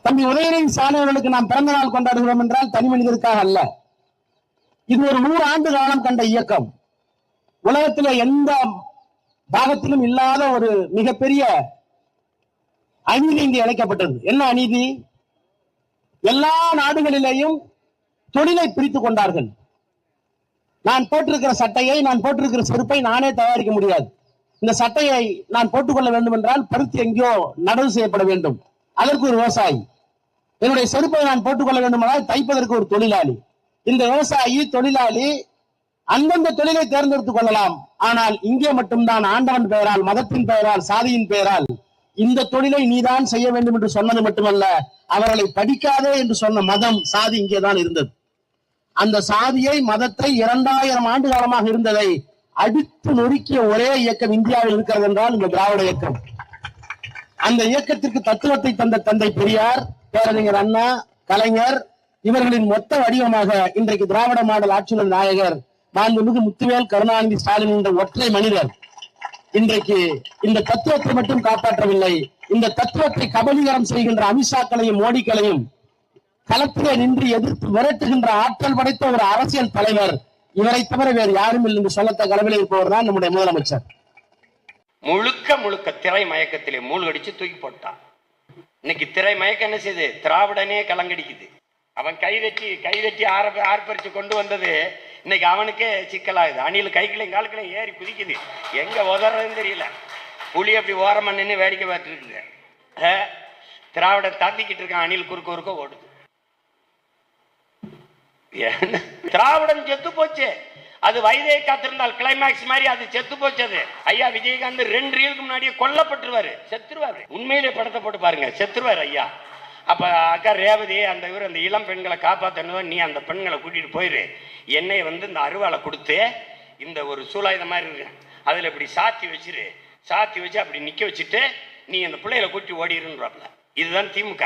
தம்பி உதயநிதி ஸ்டாலின் நாம் பிறந்த நாள் கொண்டாடுகிறோம் என்றால் தனி மனிதருக்காக அல்ல. இது ஒரு 100 ஆண்டு காலம் கண்ட இயக்கம். உலகத்தில் எந்த பாகத்திலும் இல்லாத ஒரு மிகப்பெரிய அநீதி இங்கே இழைக்கப்பட்டது. என்ன அநீதி? எல்லா நாடுகளிலேயும் தொழிலை பிரித்துக் கொண்டார்கள். நான் போட்டிருக்கிற சட்டையை, நான் போட்டிருக்கிற செருப்பை நானே தயாரிக்க முடியாது. இந்த சட்டையை நான் போட்டுக்கொள்ள வேண்டும் என்றால் பருத்தி எங்கேயோ நடவு செய்யப்பட வேண்டும், அதற்கு ஒரு விவசாயி. என்னுடைய செருப்பை நான் போட்டுக்கொள்ள வேண்டுமானால் தைப்பதற்கு ஒரு தொழிலாளி. இந்த விவசாயி, தொழிலாளி அந்தந்த தொழிலை தேர்ந்தெடுத்துக் கொள்ளலாம். ஆனால் இங்கே மட்டும்தான் ஆண்டவன் பெயரால், மதத்தின் பெயரால், சாதியின் பெயரால் இந்த தொழிலை நீதான் செய்ய வேண்டும் என்று சொன்னது மட்டுமல்ல, அவர்களை படிக்காதே என்று சொன்ன மதம், சாதி இங்கேதான் இருந்தது. அந்த சாதியை, மதத்தை 2000 ஆண்டு காலமாக இருந்ததை அடித்து நொறுக்கிய ஒரே இயக்கம் இந்தியாவில் இருக்கிறது என்றால் இந்த திராவிட இயக்கம். அந்த இயக்கத்திற்கு தத்துவத்தை தந்த தந்தை பெரியார், பேரறிஞர் அண்ணா, கலைஞர் இவர்களின் மொத்த வடிவமாக இன்றைக்கு திராவிட மாடல் ஆட்சியாளர் நாயகர் மாண்புமிகு முத்துவேல் கருணாநிதி ஸ்டாலின் என்ற ஒற்றை மனிதர் இன்றைக்கு இந்த தத்துவத்தை மட்டும் காப்பாற்றவில்லை, இந்த தத்துவத்தை கபலீகரம் செய்கின்ற அமித்ஷாக்களையும் மோடிக்களையும் களத்திலே நின்று எதிர்த்து விரட்டுகின்ற ஆற்றல் படைத்த ஒரு அரசியல் தலைவர் இவரை தவிர வேறு யாரும் இல்லை என்று சொல்லத்த அளவில் இருப்பவர் தான் நம்முடைய முதலமைச்சர். முழுக்க திரை மயக்கத்திலே மூழ்கடிச்சு தூக்கி போட்டான். இன்னைக்கு திரை மயக்கம் என்ன செய்யுது? திராவிடனே கலங்கடிக்குது. அவன் கைதட்டி ஆர்ப்பரிச்சு கொண்டு வந்தது இன்னைக்கு அவனுக்கே சிக்கலாகுது. அணில் கைகளையும் கால்களையும் ஏறி குதிக்குது, எங்க உதறதுன்னு தெரியல. புலி அப்படி ஓரமா நின்று வேடிக்கை பார்த்துட்டு இருக்கு. திராவிட தாத்திக்கிட்டு இருக்கான், அணில் குறுக்க ஓடுது. திராவிடம் செத்து போச்சு. அது வயதை காத்திருந்தால் கிளைமேக்ஸ் மாதிரி அது செத்து போச்சு. அது ஐயா விஜயகாந்த் 2 ரீலுக்கு முன்னாடியே கொல்லப்பட்டுருவாரு, செத்துருவாரு. உண்மையிலே படத்தை போட்டு பாருங்க, செத்துருவாரு ஐயா. அப்ப அக்கா ரேவதி அந்த அந்த இளம் பெண்களை காப்பாற்றணும், நீ அந்த பெண்களை கூட்டிட்டு போயிரு, என்னை இந்த அருவாளை கொடுத்து இந்த ஒரு சூலாயுதம் மாதிரி இருக்கு, அதுல இப்படி சாத்தி வச்சு அப்படி நிக்க வச்சுட்டு நீ அந்த பிள்ளைகளை கூட்டி ஓடிடுன்றாப்ல. இதுதான் திமுக.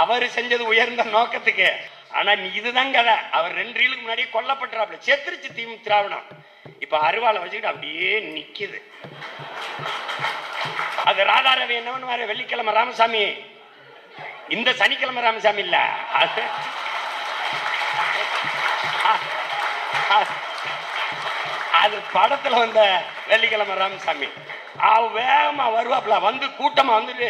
அவர் செஞ்சது உயர்ந்த நோக்கத்துக்கு. ஆனா இதுதான் கதை. அவர் 2 ரீலுக்கு முன்னாடியே கொல்லப்பட்டுறாப்ல, செத்துருச்சு திராவிடம். இப்ப அருவாளை வச்சுக்கிட்டு அப்படியே நிக்குது. அது ராதாரவி என்ன பண்ணுவாரு? வெள்ளிக்கிழமை ராமசாமி, இந்த சனிக்கிழமை ராமசாமி இல்ல, அது படத்துல வந்த வெள்ளிக்கிழமை ராமசாமி. வேகமா வருவாப்ல, கூட்டமா வந்துட்டு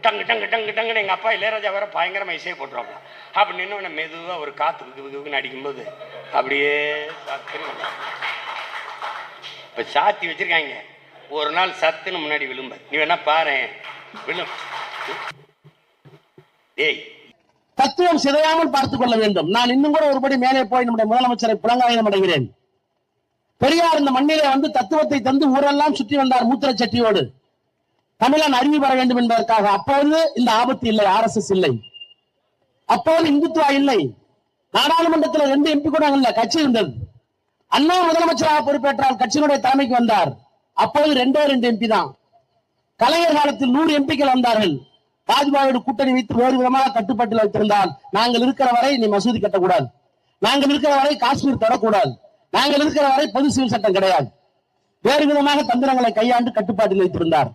டங்கு டங்கு டங்கு டங்குன்னு எங்க அப்பா இளையராஜா வேற பயங்கரமா இசையை போட்டுருவாப்ல. அப்படி நின்று மெதுவா ஒரு காத்து அடிக்கும்போது அப்படியே இப்ப சாத்தி வச்சிருக்காங்க. ஒரு நாள் சத்துன்னு முன்னாடி விழும்ப, நீ வேணா பாரு விழும். தத்துவம் சிதையாமல் பார்த்துக் கொள்ள வேண்டும். நான் இன்னும் கூட ஒருபடி மேலே போய் நம்முடைய முதலமைச்சரை புலங்காயம் அடைகிறேன். பெரியார் இந்த மண்ணிலே தத்துவத்தை தந்து ஊரெல்லாம் சுற்றி வந்தார் மூத்திர சட்டியோடு. தமிழன் அறிவு பெற வேண்டும் என்பதற்காக. அப்போது இந்த ஆபத்து இல்லை, RSS இல்லை, அப்போது இந்துத்துவா இல்லை, நாடாளுமன்றத்தில் 2 MP கூட இல்ல, கட்சி இருந்தது. அண்ணா முதலமைச்சராக பொறுப்பேற்றால் கட்சியினுடைய தலைமைக்கு வந்தார். அப்போது 2 MP தான். கலைஞர் காலத்தில் 100 MPக்கள் வந்தார்கள். வாஜ்பாயோடு கூட்டணி வைத்து வேறு விதமாக கட்டுப்பாட்டில் வைத்திருந்தால், நாங்கள் இருக்கிற வரை நீ மசூதி கட்டக்கூடாது, நாங்கள் இருக்கிற வரை காஷ்மீர் தரக்கூடாது, நாங்கள் இருக்கிற வரை பொது சிவில் சட்டம் கிடையாது, வேறு விதமாக தந்திரங்களை கையாண்டு கட்டுப்பாட்டில் வைத்திருந்தார்.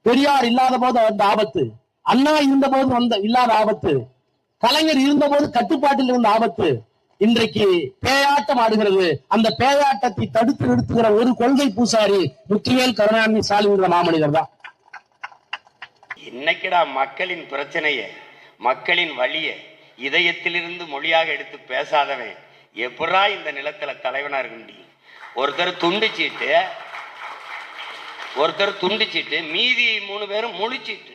பெரியார் இல்லாத போது வந்த ஆபத்து, அண்ணா இருந்த போது இல்லாத ஆபத்து, கலைஞர் இருந்த போது கட்டுப்பாட்டில் இருந்த ஆபத்து இன்றைக்கு பேயாட்டம் ஆடுகிறது. அந்த பேயாட்டத்தை தடுத்து நிறுத்துகிற ஒரு கொள்கை பூசாரி முத்துவேல் கருணாநிதி ஸ்டாலின் மாமனிதர் தான். இன்னைக்குடா மக்களின் பிரச்சனைய, மக்களின் வழிய இதயத்திலிருந்து மொழியாக எடுத்து பேசாதவன் எப்படா இந்த நிலத்துல தலைவனா இருக்க முடியும்? ஒருத்தர் துண்டிச்சிட்டு மீதி 3 பேரும் முழிச்சிட்டு,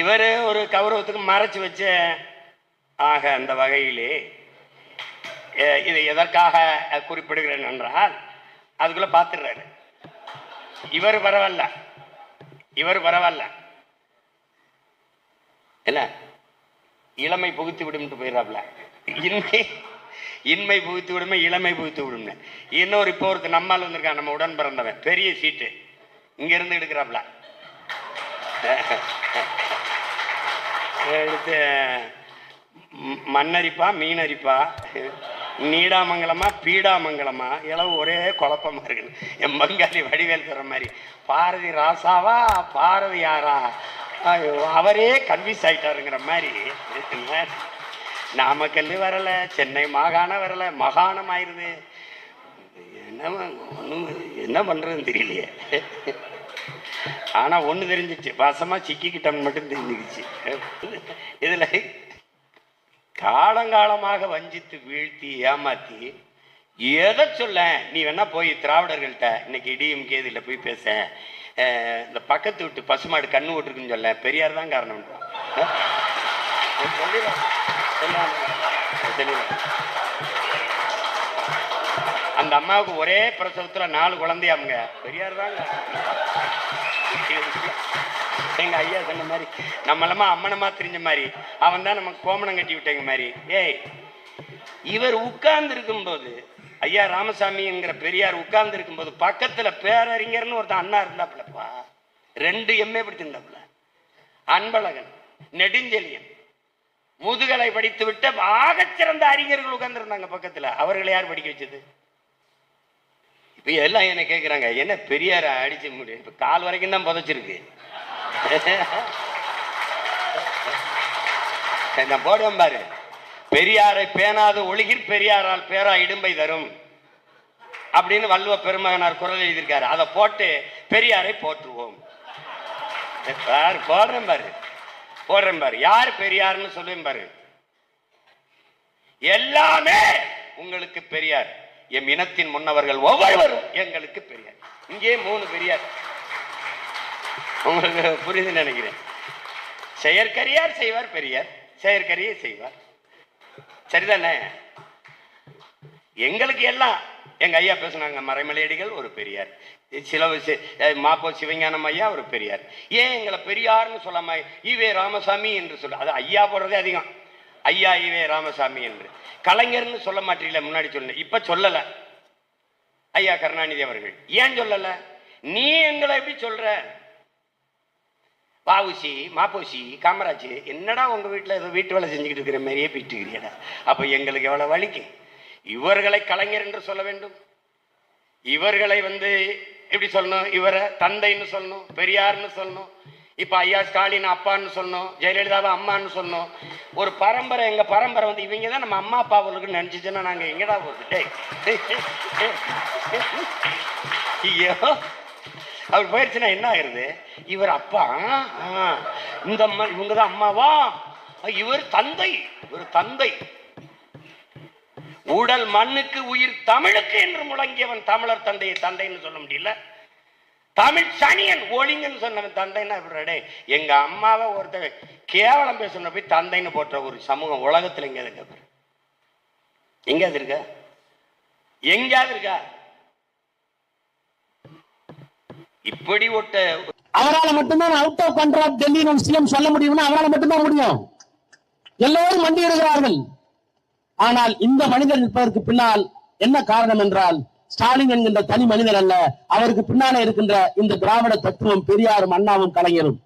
இவரு ஒரு கௌரவத்துக்கு மறைச்சு வச்ச. ஆக அந்த வகையிலே இதை எதற்காக குறிப்பிடுகிறேன் என்றால், அதுக்குள்ள பாத்துறாரு. இவர் பரவாயில்ல என்ன, இளமை புகுத்தி விடும் போயிடறாப்ல. இன்மை புகுத்தி விடுமே, இளமை புகுத்தி விடும். இன்னொரு இப்போ ஒருத்தர் நம்மால் வந்திருக்கான், நம்ம உடன் பிறந்தவன், பெரிய சீட்டு இங்க இருந்து எடுக்கிறாப்ல. எடுத்து மண்ணரிப்பா மீனரிப்பா நீடாமங்கலமா பீடாமங்கலமா இளவு ஒரே குழப்பமா இருக்கு. என் பங்காளி வடிவேல் சொல்ற மாதிரி, பாரதி ராசாவா பாரதி யாரா ஐயோ, அவரே கன்வின்ஸ் ஆயிட்டாருங்கிற மாதிரி. நாமக்கல் வரல, சென்னை மாகாணம் வரல, மாகாணம் ஆயிருது. என்ன பண்றதுன்னு தெரியலையே. ஆனா ஒண்ணு தெரிஞ்சிச்சு, வாசமா சிக்கிக்கிட்டோம்னு மட்டும் தெரிஞ்சுக்கிச்சு. இதுல காலங்காலமாக வஞ்சித்து வீழ்த்தி ஏமாத்தி எதை சொல்ல, நீ வேணா போய் திராவிடர்கள்ட்ட இன்னைக்கு இடியும் கேதில போய் பேச, இந்த பக்கத்து விட்டு பசுமாடு கண்ணு ஓட்டுருக்குன்னு சொல்ல, பெரியார் தான் காரணம். அந்த அம்மாவுக்கு ஒரே பிரசவத்துல 4 குழந்தையாமுங்க, பெரியார் தான் எங்க ஐயா சொன்ன மாதிரி, நம்மளமா அம்மனமா தெரிஞ்ச மாதிரி, அவன் தான் நமக்கு கோமணம் கட்டி விட்டேங்க மாதிரி. ஏய், இவர் உட்கார்ந்து இருக்கும் போது, ஐயா ராமசாமிங்கிற பெரியார் உட்கார்ந்து இருக்கும் போது பக்கத்துல பேரறிஞர்னு ஒருத்தன் அண்ணா இருந்தாப்புலப்பா, 2 MA படிச்சிருந்தாப்புல. அன்பழகன், நெடுஞ்செழியன், முதுகலை படித்து விட்ட ஆகச்சிறந்த அறிஞர்கள் உட்கார்ந்து இருந்தாங்க பக்கத்துல. அவர்களை யார் படிக்க வச்சது? இப்ப எல்லாம் என்ன கேட்கிறாங்க, என்ன பெரியார அடிச்சு முடியும், இப்ப கால் வரைக்கும் தான் புதைச்சிருக்கு. நான் போடுவேன் பாரு, பெரியாரை பேணாது ஒழுகிற் பெரியாரால் பேரா இடும்பை தரும் அப்படின்னு வள்ளுவ பெருமகனார் குரல் எழுதியிருக்காரு. அதை போட்டு பெரியாரை போற்றுவோம். போடுறேன் பாரு, போடுறேன் பாரு, யார் பெரியார்னு சொல்லுவேன் பாரு. எல்லாமே உங்களுக்கு பெரியார், எம் இனத்தின் முன்னவர்கள் ஒவ்வொருவரும் எங்களுக்கு பெரியார். இங்கே 3 பெரியார். உங்களுக்கு புரியுதுன்னு நினைக்கிறேன். செயற்கரியார் செய்வார் பெரியார், செயற்கரியை செய்வார். சரிதானே? எங்களுக்கு எல்லாம் எங்க ஐயா பேசுனாங்க, மறைமலையடிகள் ஒரு பெரியார், மாப்போ சிவஞானம் ஐயா ஒரு பெரியார். ஏன் எங்களை பெரியார்னு சொல்லாம ஈவே ராமசாமி என்று சொல்ல, அது ஐயா போடுறதே அதிகம். ஐயா ஈவே ராமசாமி என்று. கலைஞர்னு சொல்ல மாட்டீங்களா? முன்னாடி சொல்ல, இப்ப சொல்லல. ஐயா கருணாநிதி அவர்கள் ஏன் சொல்லல? நீ எங்களை எப்படி சொல்ற? வாவுசி, மாப்போசி, காமராஜ், என்னடா உங்க வீட்டுல ஏதோ வீட்டு வேலை செஞ்சுக்கிட்டு இருக்கிற மாதிரியே போயிட்டு. அப்ப எங்களுக்கு எவ்வளவு வலிக்கும். இவர்களை கலைஞர் என்று சொல்ல வேண்டும், இவர்களை எப்படி சொல்லணும், இவரை தந்தைன்னு சொல்லணும், பெரியார்னு சொல்லணும். இப்ப ஐயா ஸ்டாலின் அப்பான்னு சொல்லணும், ஜெயலலிதாவை அம்மான்னு சொல்லணும். ஒரு பரம்பரை, எங்க பரம்பரை இவங்க தான் நம்ம அம்மா அப்பா அவர்களுக்கு நினைச்சுச்சுன்னா நாங்க எங்கடா போகுது? ஐயோ, அவர் போயிடுச்சுன்னா என்ன ஆகுறது? இவர் அப்பா, இந்த அம்மா, இவங்க தான் அம்மாவா, இவர் தந்தை, இவர் தந்தை. உடல் மண்ணுக்கு உயிர் தமிழுக்கு என்று முழங்கியவன் தமிழர் தந்தையை தந்தைன்னு சொல்ல முடியல. தமிழ் சனியன் ஒளிங்கன்னு சொன்னவன் தந்தைன்னா இப்படி. எங்க அம்மாவை ஒருத்தர் கேவலம் பேசுன போய் தந்தைன்னு போட்ட ஒரு சமூகம் உலகத்துல எங்கேயாவது இருக்க? எங்கேயாவது இருக்கா? எங்கேயாவது இருக்கா? இப்படி ஒட்ட அவரால் மட்டும்தான் அவுட் ஆஃப் கண்ட்ரோல் டெல்லின்னு விஷயம் சொல்ல முடியும்னா அவரால் மட்டும்தான் முடியும். எல்லோரும் மண்டியிடுகிறார்கள். ஆனால் இந்த மனிதர் நிற்பதற்கு பின்னால் என்ன காரணம் என்றால், ஸ்டாலின் என்கின்ற தனி மனிதர் அல்ல, அவருக்கு பின்னாலே இருக்கின்ற இந்த திராவிட தத்துவம், பெரியாரும் அண்ணாவும் கலைஞரும்.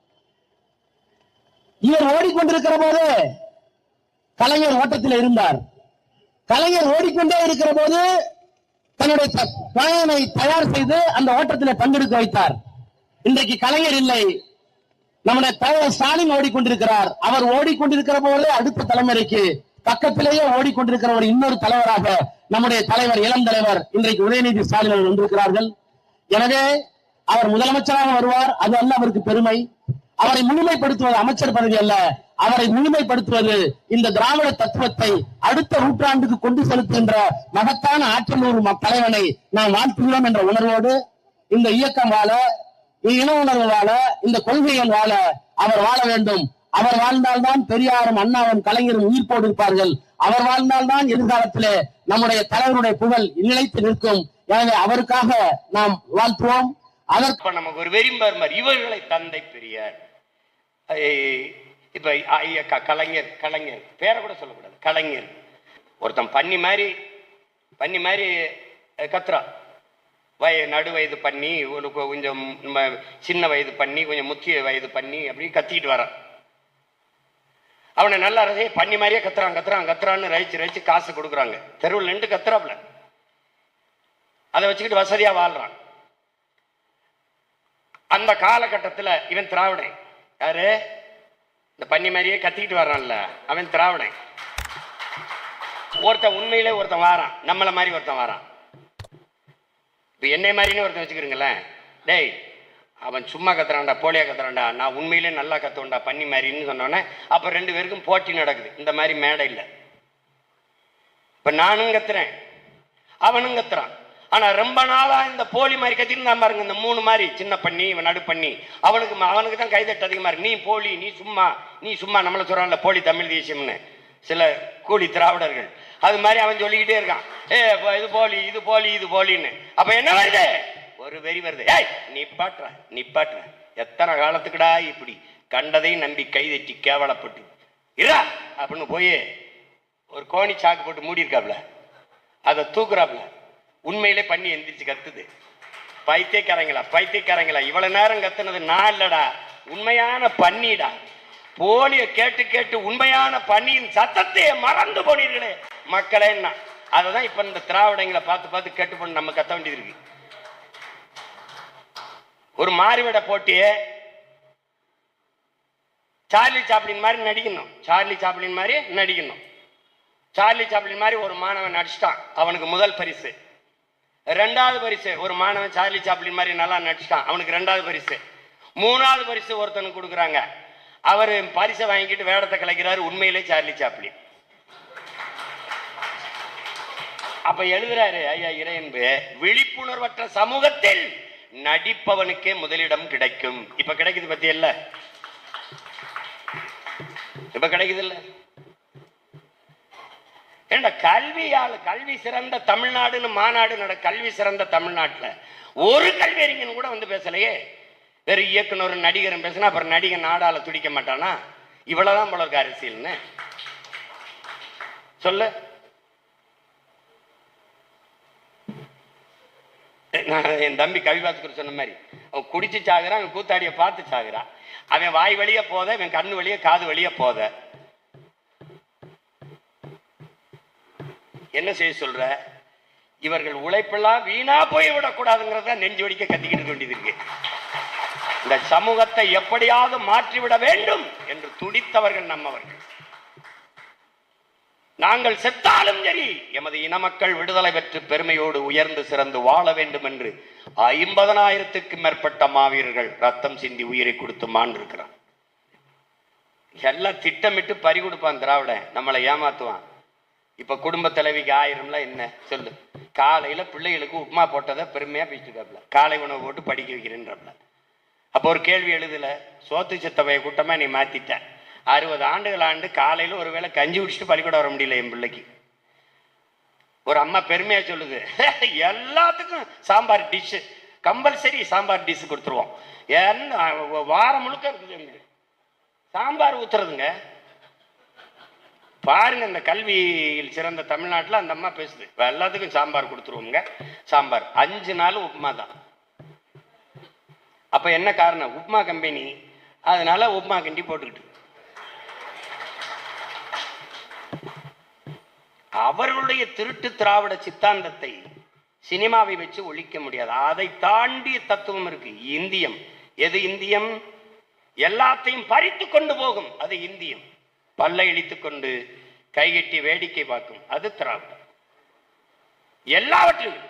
இவர் ஓடிக்கொண்டிருக்கிற போது கலைஞர் ஓட்டத்தில் இருந்தார். கலைஞர் ஓடிக்கொண்டே இருக்கிற போது தன்னுடைய பயனை தயார் செய்து அந்த ஓட்டத்தில் பங்கெடுக்க வைத்தார். இன்றைக்கு கலைஞர் இல்லை, நம்முடைய தலைவர் ஸ்டாலின் ஓடிக்கொண்டிருக்கிறார். அவர் ஓடிக்கொண்டிருக்கிற போது அடுத்த தலைமுறைக்கு பக்கத்திலேயே ஓடிக்கொண்டிருக்கிற ஒரு இன்னொரு தலைவராக நம்முடைய தலைவர், இளம் தலைவர் இன்றைக்கு உதயநிதி ஸ்டாலின் அவர்கள் வந்திருக்கிறார்கள். எனவே அவர் முதலமைச்சராக வருவார், அது அல்ல அவருக்கு பெருமை. அவரை முழுமைப்படுத்துவது அமைச்சர் பதவி அல்ல, அவரை முழுமைப்படுத்துவது இந்த திராவிட தத்துவத்தை அடுத்த நூற்றாண்டுக்கு கொண்டு செலுத்துகின்ற மகத்தான ஆற்றல் தலைவனை நாம் வாழ்த்துகிறோம் என்ற உணர்வோடு இந்த இயக்கம் வாழ, இன உணர்வு வாழ, இந்த கொள்கைகள் வாழ அவர் வாழ வேண்டும். அவர் வாழ்ந்தால்தான் பெரியாரும் அண்ணாவும் கலைஞரும் உயிர்ப்போடு இருப்பார்கள். அவர் வாழ்ந்தால்தான் எதிர்காலத்திலே நம்முடைய தலைவருடைய புகழ் நிலைத்து நிற்கும். எனவே அவருக்காக நாம் வாழ்த்துவோம். அதற்கு நமக்கு ஒரு வெறிம்பர் இவர்களை தந்தை பெரியார். இப்ப கலைஞர், கலைஞர் பேரை கூட சொல்லக்கூடாது, கலைஞர். ஒருத்தன் பண்ணி மாதிரி கத்துறா, நடு வயது பண்ணி, கொஞ்சம் சின்ன வயது பண்ணி, கொஞ்சம் முக்கிய வயது பண்ணி, அப்படி கத்திட்டு வரான். அவனை நல்லா பண்ணி மாதிரியே கத்துறான்னு ரசிச்சு காசு கொடுக்குறாங்க. தெருவில் நின்று கத்துறாப்புல, அதை வச்சுக்கிட்டு வசதியா வாழ்றான். அந்த காலகட்டத்தில் இவன் திராவிடன், யாரு? இந்த பன்னி மாதிரியே கத்திக்கிட்டு வர்றான்ல அவன் திராவிடன். ஒருத்தன் உண்மையிலே ஒருத்தன் வாரான், நம்மள மாதிரி ஒருத்தன் வாரான். இப்ப என்னை மாதிரின்னு ஒருத்தன் வச்சுக்கிறீங்களேன். டேய் அவன் சும்மா கத்துறான்டா, போலியா கத்துறான்டா, நான் உண்மையிலே நல்லா கத்துவன்டா பன்னி மாதிரின்னு சொன்னோன்னே அப்ப 2 பேருக்கும் போட்டி நடக்குது. இந்த மாதிரி மேடை இல்லை. இப்ப நானும் கத்துறேன், அவனும் கத்துறான். ஆனா ரொம்ப நாளா இந்த போலி மாதிரி கத்தின்னு தான் பாருங்க. இந்த 3 மாதிரி சின்ன பண்ணி இவன் நடு பண்ணி அவனுக்கு தான் கைதட்டு அதிகமா இருக்கு. நீ போலி, நீ சும்மா நம்மள சொல்றான்ல போலி தமிழ் தேசியம்னு சில கூலி திராவிடர்கள். அது மாதிரி அவன் சொல்லிக்கிட்டே இருக்கான், இது போலி இது போலி இது போலின்னு. அப்ப என்ன வருது? ஒரு வெறி வருது. ஏய் நிப்பாட்டுற எத்தனை காலத்துக்குடா இப்படி கண்டதையும் நம்பி கைதட்டி கேவலப்பட்டு இரா அப்படின்னு போய் ஒரு கோணி சாக்கு போட்டு மூடி இருக்காப்ல, அதை தூக்குறாப்ல. உண்மையிலே பண்ணி எந்திரிச்சு கத்துது. பைத்தியக்காரங்களா இவ்வளவு நேரம் கத்துனது நான் இல்லடா, உண்மையான பண்ணிடா. போலிய கேட்டு உண்மையான பண்ணியின் சத்தத்தையே மறந்து போனீர்களே மக்களே. அததான் இப்ப இந்த திராவிடங்களை பார்த்து கேட்டு பண்ணி நம்ம கத்த வேண்டியது இருக்கு. ஒரு மாறுவிட போட்டியே சார்லி சாப்ளின் மாதிரி நடிக்கணும். சார்லி சாப்ளின் மாதிரி ஒரு மாணவன் நடிச்சிட்டான், அவனுக்கு முதல் பரிசு. 2வது பரிசு ஒரு மாணவன் சார்லி சாப்ளின் மாதிரி நல்லா நடிச்சிட்டான், அவனுக்கு 2வது பரிசு. 3வது பரிசு ஒருத்தனுக்கு கொடுக்குறாங்க, அவர் பரிசை வாங்கிட்டு வேடத்தை கலைக்கிறாரு, உண்மையிலே சார்லி சாப்ளின். அப்ப எழுதுறாரு ஐயா இறையன்பு, விழிப்புணர்வற்ற சமூகத்தில் நடிப்பவனுக்கே முதலிடம் கிடைக்கும். இப்ப கிடைக்குது பத்தி இல்ல, இப்ப கிடைக்குது இல்ல. ஏண்டா கல்வி சிறந்த தமிழ்நாடுன்னு மாநாடு கல்வி சிறந்த தமிழ்நாட்டுல ஒரு கல்வியறிஞன் கூட வந்து பேசலையே. வேற இயக்குனர் நடிகரும் பேசினா அப்புறம் நடிகன் நாடால துடிக்க மாட்டானா? இவ்வளவுதான் போல இருக்கு அரசியல்னு சொல்லு. என் தம்பி கவிபாஸ்கர் சொன்ன மாதிரி அவன் குடிச்சு சாகுறான், அவன் கூத்தாடிய பார்த்து சாகுறான். அவன் வாய் வழிய போத, அவன் கண்ணு வழிய காது வழிய போத. என்ன செய்ய சொல்ற? இவர்கள் உழைப்பெல்லாம் வீணா போய் விடக்கூடாதுங்கிறத நெஞ்சு வடிக்க கத்திக்கிட்டு வேண்டியது இருக்கு. இந்த சமூகத்தை எப்படியாவது மாற்றிவிட வேண்டும் என்று துடித்தவர்கள் நம்மவர்கள். நாங்கள் செத்தாலும் சரி எமது இன மக்கள் விடுதலை பெற்று பெருமையோடு உயர்ந்து சிறந்து வாழ வேண்டும் என்று 50,000க்கும் மேற்பட்ட மாவீரர்கள் ரத்தம் சிந்தி உயிரை கொடுத்து மாண்டிருக்கிறான். எல்லாம் திட்டமிட்டு பறி கொடுப்பான் திராவிடன், நம்மளை ஏமாத்துவான். இப்ப குடும்ப தலைவிக்கு 1000 என்ன சொல்லு? காலையில பிள்ளைகளுக்கு உப்புமா போட்டதை பெருமையா பேசிட்டு காலை உணவு போட்டு படிக்க வைக்கிறேன்றப்பல. அப்போ ஒரு கேள்வி எழுதல, சோத்து சித்தவைய கூட்டமா நீ மாத்திட்ட. 60 ஆண்டுகள் ஆண்டு காலையில ஒருவேளை கஞ்சி குடிச்சிட்டு பள்ளிக்கூடம் வர முடியல என் பிள்ளைக்கு. ஒரு அம்மா பெருமையா சொல்லுது, எல்லாத்துக்கும் sambar dish compulsory, sambar dish கொடுத்துருவோம். ஏன்னா வாரம் முழுக்க இருக்குது சாம்பார் ஊத்துறதுங்க. பாருங்க, இந்த கல்வியில் சிறந்த தமிழ்நாட்டில் அந்த அம்மா பேசுது, எல்லாத்துக்கும் சாம்பார் கொடுத்துருவோங்க. சாம்பார் 5 நாள் உப்புமா தான். அப்ப என்ன காரணம்? உப்புமா கம்பெனி, அதனால உப்புமா கிண்டி போட்டுக்கிட்டு. அவர்களுடைய திருட்டு திராவிட சித்தாந்தத்தை சினிமாவை வச்சு ஒழிக்க முடியாது. அதை தாண்டிய தத்துவம் இருக்கு. இந்தியம். எது இந்தியம்? எல்லாத்தையும் பறித்து கொண்டு போகும், அது இந்தியம். பல்லை இழித்துக் கொண்டு கைகட்டி வேடிக்கை பார்க்கும், அது திராவிடம். எல்லாவற்றிலும்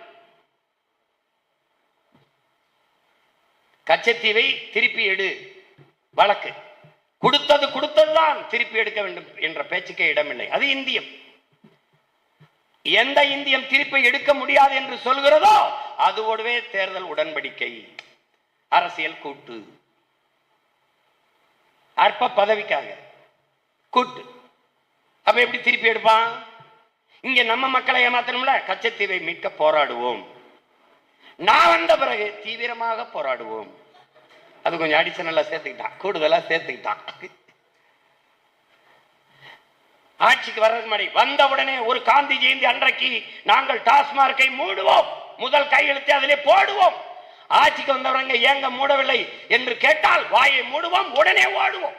கச்சத்தீவை திருப்பி எடு வழக்கு, கொடுத்ததுதான் திருப்பி எடுக்க வேண்டும் என்ற பேச்சுக்கே இடமில்லை, அது இந்தியம். எந்த இந்தியம் திருப்பி எடுக்க முடியாது என்று சொல்கிறதோ அதோடவே தேர்தல் உடன்படிக்கை, அரசியல் கூட்டு, அற்ப பதவிக்காக கூட்டு. அப்ப எப்படி திருப்பி எடுப்பான்? இங்க நம்ம மக்களை ஏமாத்தணும்ல. கச்சத்தீவை மீட்க போராடுவோம், நான் வந்த பிறகு தீவிரமாக போராடுவோம். அது கொஞ்சம் அடிஷனலா சேர்த்துக்கிட்டான், கூடுதலா சேர்த்துக்கிட்டான். ஆட்சிக்கு வர்றதுக்கு முன்னாடி வந்த உடனே ஒரு காந்தி ஜெயந்தி அன்றைக்கு நாங்கள் டாஸ்மார்க்கை மூடுவோம், முதல் கையெழுத்தை அதிலே போடுவோம். ஆட்சிக்கு வந்தவங்க ஏங்க மூடவில்லை என்று கேட்டால் வாயை மூடுவோம், உடனே ஓடுவோம்.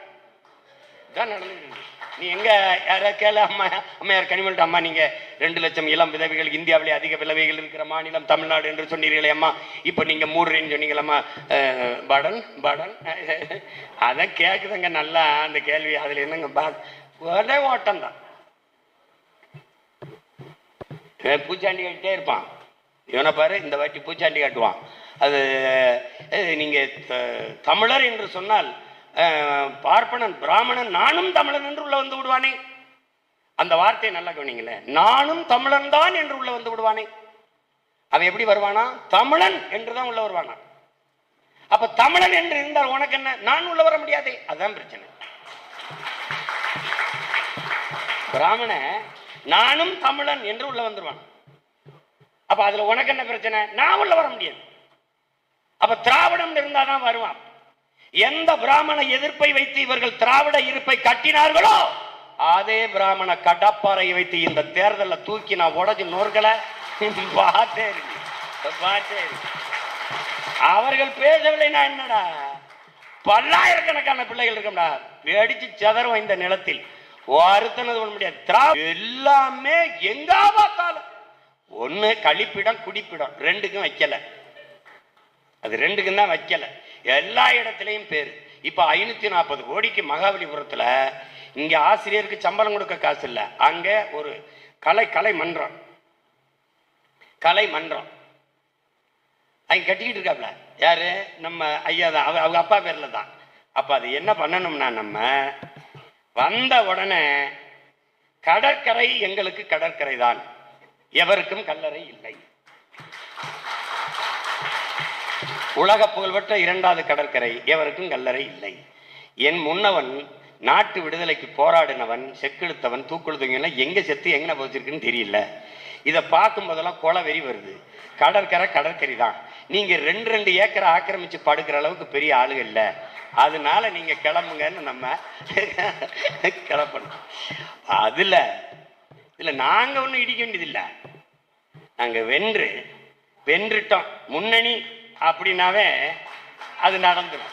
தான் நடந்துருக்கு. நீ எங்க யாரா கேள அம்மையார் கனிமொழி அம்மா, நீங்க 2 லட்சம் இளம் விதவைகள், இந்தியாவிலே அதிக விதவைகள் இருக்கிற மாநிலம் தமிழ்நாடு என்று சொன்னீர்களே அம்மா, இப்ப நீங்க 3 சொன்னீங்களம்மா, படன் படன் அதான் கேக்குதுங்க நல்லா அந்த கேள்வி. அதுல என்னங்க ஒரே ஓட்டம் தான். பூச்சாண்டி கட்டிட்டே இருப்பான். இவனை பாரு இந்த வாட்டி பூச்சாண்டி காட்டுவான். அது நீங்க தமிழர் என்று சொன்னால் பார்ப்பனன் பிராமணன் நானும் தமிழன் என்று உள்ள வந்து விடுவானே. அந்த வார்த்தையை நல்லா கவனிங்களே, நானும் தமிழன் தான் என்று உள்ள வந்து விடுவானே. அவன் எப்படி வருவானா? தமிழன் என்றுதான் உள்ள வருவானா. அப்ப தமிழன் என்று இருந்தால் உனக்கு என்ன? நான் உள்ள வர முடியாதே. அதான் பிரச்சனை. பிராமண நானும் தமிழன் என்று உள்ள வந்துருவான். அப்ப அதுல உனக்கு என்ன பிரச்சனை? நான் உள்ள வர முடியாது. அப்ப திராவிடம் இருந்தாதான் வருவான். எந்த பிராமண எதிர்ப்பை வைத்து இவர்கள் திராவிட இருப்பை கட்டினார்களோ அதே பிராமண கடப்பாறையை வைத்து இந்த தேர்தலில் தூக்கி நான் உடச்சு நோர்களை பார்த்தே. அவர்கள் பேசவில்லைன்னா என்னடா, பல்லாயிரக்கணக்கான பிள்ளைகள் இருக்கா வெடிச்சு செதறும் இந்த நிலத்தில். வருத்தனது பண்ண முடியாது. எல்லாமே எங்க பார்த்தாலும் ஒண்ணு கழிப்பிடம் குடிப்பிடம், 2க்கும் வைக்கல. அது 2க்கும் தான் வைக்கல. எல்லா இடத்திலையும் பேரு. இப்ப 540 கோடிக்கு மகாபலிபுரத்துல இங்க ஆசிரியருக்கு சம்பளம் கொடுக்க காசு இல்ல. அங்க ஒரு கலை மன்றம் அங்க கட்டிக்கிட்டு இருக்காப்ல. யாரு? நம்ம ஐயா தான். அவங்க அப்பா பேர்ல தான். அப்ப அது என்ன பண்ணணும்னா, நம்ம வந்த உடனே கடற்கரை எங்களுக்கு கடற்கரை தான், எவருக்கும் கல்லறை இல்லை. உலக புகழ்பெற்ற 2வது கடற்கரை, எவருக்கும் கல்லறை இல்லை. என் முன்னவன் நாட்டு விடுதலைக்கு போராடினவன், செக்கெழுத்தவன், தூக்குழுத்தவங்க எங்க செத்து எங்க போச்சிருக்குன்னு தெரியல. இதை பார்க்கும் போதெல்லாம் கொலவெறி வருது. கடற்கரை தான். நீங்க 2 ஏக்கரை ஆக்கிரமிச்சு படுக்கிற அளவுக்கு பெரிய ஆளுக இல்ல. அதனால நீங்க கிளம்புங்கன்னு நம்ம கிளப்பணும். அதுல இல்ல நாங்க ஒன்றும் இடிக்க வேண்டியதில்லை. நாங்க வென்றுட்டோம் முன்னணி அப்படின்னாவே அது நடந்துடும்.